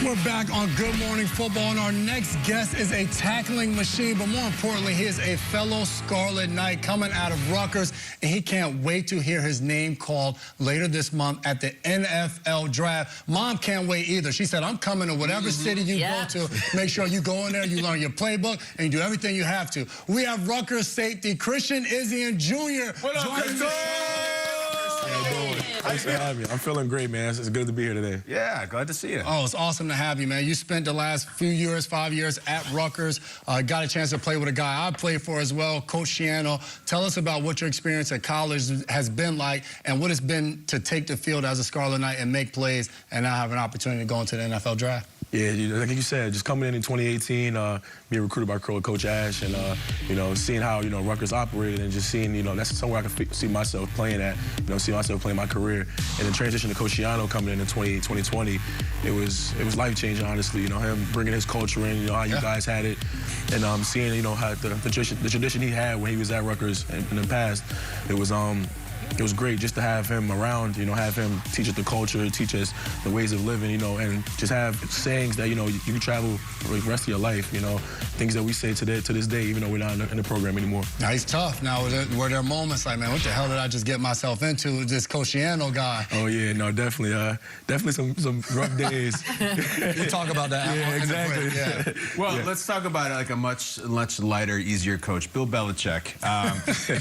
We're back on Good Morning Football, and our next guest is a tackling machine, but more importantly, he is a fellow Scarlet Knight coming out of Rutgers, and he can't wait to hear his name called later this month at the NFL Draft. Mom can't wait either. She said, I'm coming to whatever city you go to. Make sure you go in there, you learn your playbook, and you do everything you have to. We have Rutgers safety Christian Izien Jr. What up, Christian? Thanks for having me. I'm feeling great, man. It's good to be here today. Yeah, glad to see you. Oh, it's awesome to have you, man. You spent the last few years, 5 years at Rutgers. Got a chance to play with a guy I played for as well, Coach Shiano. Tell us about what your experience at college has been like and what it's been to take the field as a Scarlet Knight and make plays and now have an opportunity to go into the NFL Draft. Yeah, like you said, just coming in 2018, being recruited by Coach Ash, and seeing how Rutgers operated, and just seeing that's somewhere I can see myself playing at, see myself playing my career. And the transition to Coach Shiano coming in 2020, it was life changing, honestly. Him bringing his culture in, how you guys had it, and seeing how the tradition he had when he was at Rutgers in the past, it was great just to have him around, have him teach us the culture, teach us the ways of living, and just have sayings that, you can travel for the rest of your life, things that we say to this day, even though we're not in the program anymore. Now, he's tough. Now, were there moments like, man, what the hell did I just get myself into, this Coach Shiano guy? Oh, yeah, no, definitely. Definitely some rough days. We'll talk about that. Yeah, exactly. Yeah. Well, let's talk about like a much lighter, easier coach, Bill Belichick.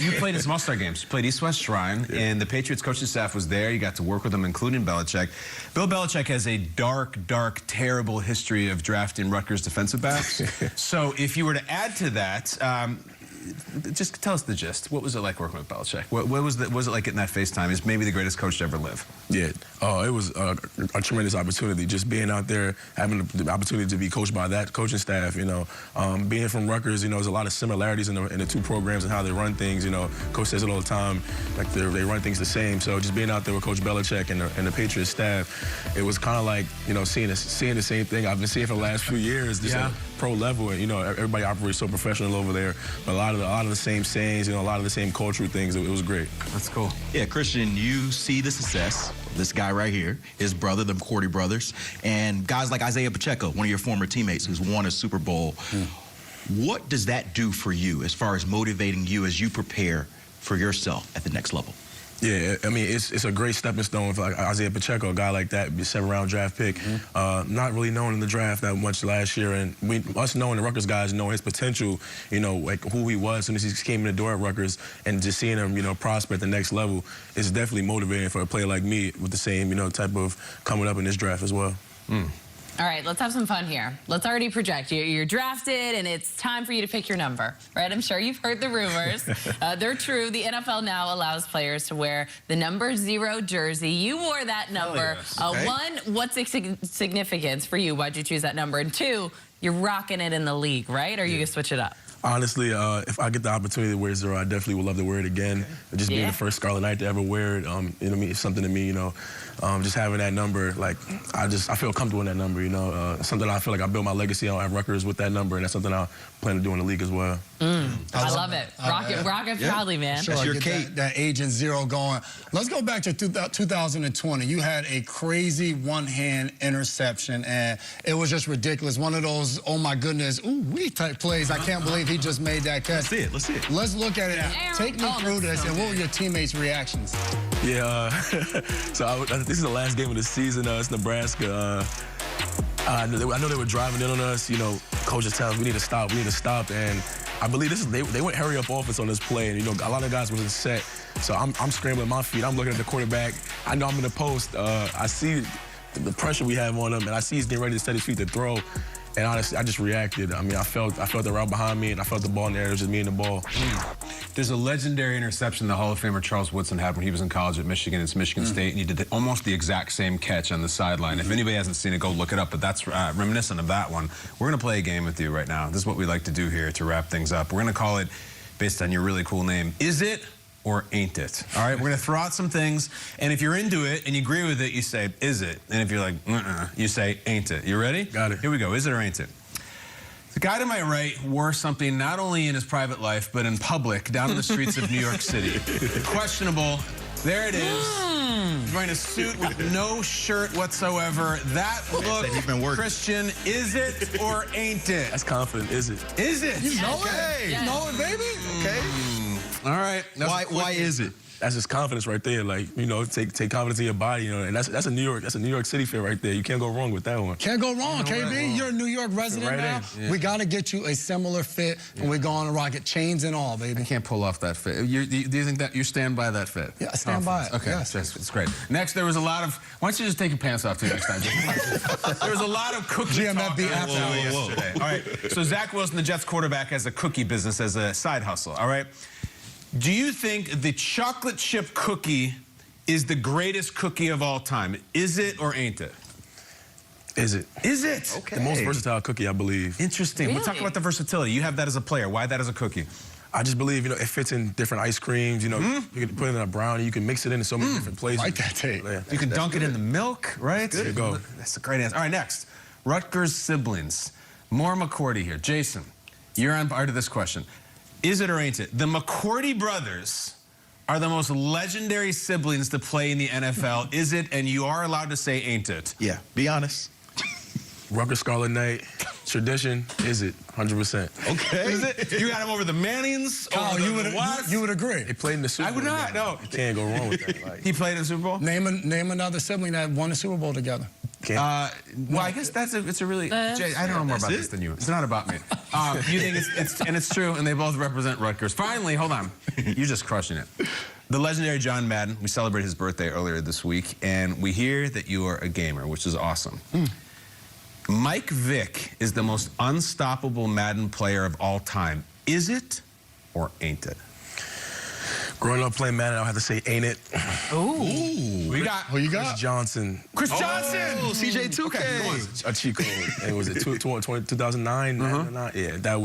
You played in some All-Star games. You played East-West Shrine. Yeah. And the Patriots coaching staff was there. You got to work with them, including Belichick. Bill Belichick has a dark, terrible history of drafting Rutgers defensive backs. So if you were to add to that, just tell us the gist. What was it like working with Belichick? What was it like getting that FaceTime? He's maybe the greatest coach to ever live. Yeah. Oh, it was a tremendous opportunity. Just being out there, having the opportunity to be coached by that coaching staff. Being from Rutgers, there's a lot of similarities in the two programs and how they run things. Coach says it all the time, like they run things the same. So just being out there with Coach Belichick and the Patriots staff, it was kind of like seeing the same thing I've been seeing for the last few years. Just at pro level, and everybody operates so professional over there. But a lot of the same sayings, a lot of the same cultural things. It was great. That's cool. Yeah, Christian, you see the success. This guy right here, his brother, the McCourty brothers, and guys like Isaiah Pacheco, one of your former teammates who's won a Super Bowl. What does that do for you as far as motivating you as you prepare for yourself at the next level? Yeah, I mean, it's a great stepping stone for like Isaiah Pacheco, a guy like that, 7th-round draft pick. Not really known in the draft that much last year, and us knowing the Rutgers guys know his potential, like who he was as soon as he came in the door at Rutgers, and just seeing him, prosper at the next level is definitely motivating for a player like me with the same, type of coming up in this draft as well. All right, let's have some fun here. Let's already project. You're drafted, and it's time for you to pick your number, right? I'm sure you've heard the rumors. They're true. The NFL now allows players to wear the number 0 jersey. You wore that number. One, what's its significance for you? Why'd you choose that number? And 2, you're rocking it in the league, right? Or are you going to switch it up? Honestly, if I get the opportunity to wear 0, I definitely would love to wear it again. Just being the first Scarlet Knight to ever wear it, it's something to me, just having that number, like, I feel comfortable in that number, something I feel like I built my legacy on at Rutgers with that number, and that's something I plan to do in the league as well. I love it. Rock it proudly, man. Sure, that's your that Agent 0 going. Let's go back to 2020. You had a crazy one-hand interception, and it was just ridiculous. One of those, oh my goodness, ooh-wee type plays. I can't believe he just made that catch. Let's see it. Let's look at it. Take me through this, and what were your teammates' reactions? Yeah, so this is the last game of the season. It's Nebraska. I know they were driving in on us. Coach is telling us we need to stop, and I believe they went hurry up offense on this play, and a lot of guys wasn't set. So I'm scrambling my feet. I'm looking at the quarterback. I know I'm in the post. I see the pressure we have on him, and I see he's getting ready to set his feet to throw. And honestly, I just reacted. I mean, I felt the route behind me, and I felt the ball in the air. It was just me and the ball. There's a legendary interception the Hall of Famer Charles Woodson had when he was in college at Michigan. It's Michigan State, and he did almost the exact same catch on the sideline. If anybody hasn't seen it, go look it up, but that's reminiscent of that one. We're going to play a game with you right now. This is what we like to do here to wrap things up. We're going to call it, based on your really cool name, Is It or Ain't It? All right, we're going to throw out some things, and if you're into it and you agree with it, you say, Is it? And if you're like, you say, Ain't it? You ready? Got it. Here we go. Is it or ain't it? The guy to my right wore something not only in his private life, but in public, down in the streets of New York City. Questionable. There it is. Wearing a suit with no shirt whatsoever. That look, he's been working. Christian, is it or ain't it? That's confident, is it? Is it? You know Okay. it? You know it, baby? Okay. All right. Why is it? That's just confidence right there. Like, you know, take confidence in your body, you know, and that's a New York City fit right there. You can't go wrong with that one. Can't go wrong, KB. You're a New York resident Right now. in. Yeah. We got to get you a similar fit, and we're going to rock it, chains and all, baby. I can't pull off that fit. Do you think that you stand by that fit? Yeah, I stand by it. Okay, Yes. it's great. Next, there was a lot of. Why don't you just take your pants off too next time? There was a lot of cookie GMFB talk after yesterday. All right. So Zach Wilson, the Jets quarterback, has a cookie business as a side hustle. All right. Do you think the chocolate chip cookie is the greatest cookie of all time? Is it or ain't it? Is it? Is it? Okay. The most versatile cookie, I believe. Interesting. We'll talk Really? about the versatility. You have that as a player. Why that as a cookie? I just believe, you know, it fits in different ice creams. You know, you can put it in a brownie. You can mix it into so many different places. Like that tape. Yeah. You can dunk it in the milk, right? There you go. That's a great answer. All right, next. Rutgers siblings. More McCourty here. Jason, you're on part of this question. Is it or ain't it? The McCourty brothers are the most legendary siblings to play in the NFL. Is it? And you are allowed to say ain't it. Yeah, be honest. Rutgers Scarlet Knight, tradition, is it? 100%. Okay. Is it? You got him over the Mannings, Kyle, over you the would Watts. you would agree. They played in the Super I Bowl. would not, together. no. You can't go wrong with that. Like, He played in the Super Bowl? Name another sibling that won the Super Bowl together. can't. Well, I guess it's a really. Jay, I know more about this than you. It's not about me. You think it's true, and they both represent Rutgers. Finally, hold on, you're just crushing it. The legendary John Madden. We celebrated his birthday earlier this week, and we hear that you are a gamer, which is awesome. Mike Vick is the most unstoppable Madden player of all time. Is it or ain't it? Growing up playing Madden, I'll have to say, ain't it? Ooh. We got Who you Chris got? Johnson. Chris Johnson. Oh, CJ2K. Okay, go on. A cheat code. And was it 2009? Yeah,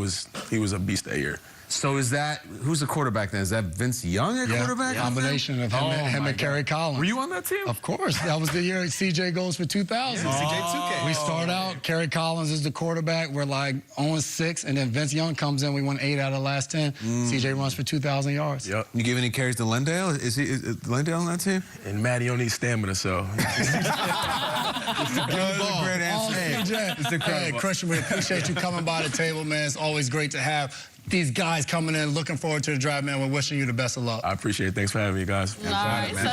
he was a beast that year. So is that, who's the quarterback then? Is that Vince Young at quarterback? Combination of him and Kerry Collins. Were you on that team? Of course. That was the year CJ goes for 2,000. CJ2K. We start out, Kerry Collins is the quarterback. We're like 0-6, and then Vince Young comes in. We won 8 out of the last 10. CJ runs for 2,000 yards. Yep. You give any carries to Lendale? Is Lendale on that team? And Madden, you don't need stamina, so. Great Oh, CJ. Hey, Christian, we appreciate you coming by the table, man. It's always great to have these guys coming in. Looking forward to the drive, man. We're wishing you the best of luck. I appreciate it. Thanks for having me, guys. All right, so